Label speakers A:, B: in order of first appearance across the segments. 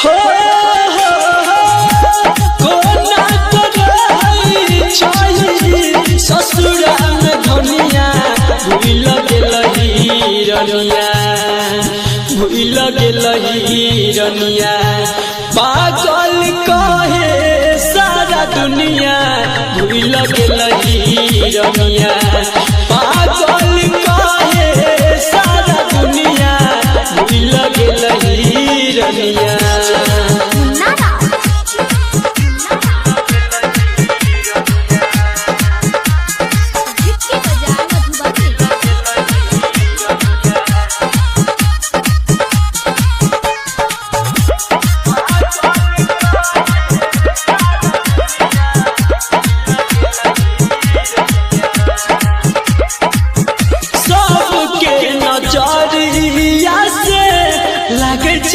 A: हो कोना करे छई ससुरा में धनिया भूल गेलही रनिया भूल गेलही रनिया पागल कहे सारा दुनिया भूल गेलही रनिया पागल कहे सारा दुनिया भूल गेलही रनिया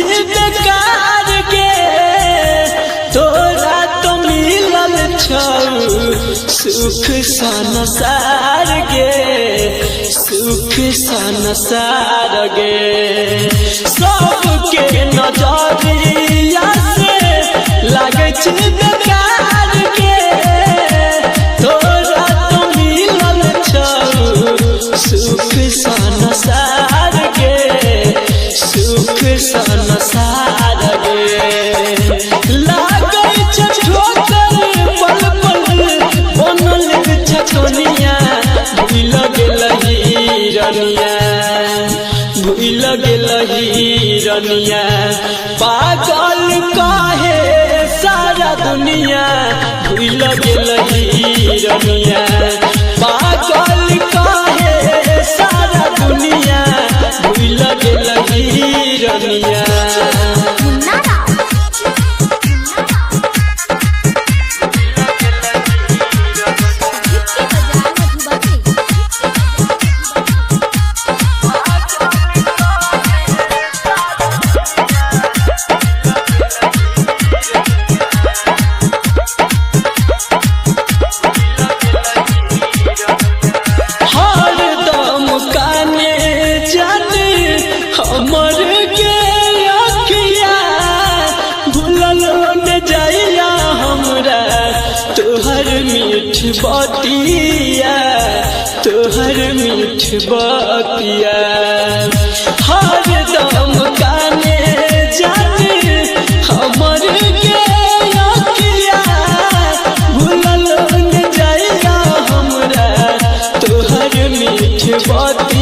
A: बेकार के तोरा तो मिलल सुख संसार गे सुख संसार गे सबके नजरिया से लागे बेकार के तोरा तो मिलल सुख संसार गे सुख संसार गे लागै छ ठोकर पल पल बनल छछनिया भूल गेलही रनिया भूल गेलही रनिया पागल कहे सारा दुनिया भूल गेलही रनिया पागल कहे सारा दुनिया भूल गेलही रनिया हमर के अखिया भूलल न जाइया हमरा तोहर मीठ बतिया तोहर मीठ बतिया हर दम काने जाने हमर के अखिया भूलल न जाइया हमरा तोहर मीठ बतिया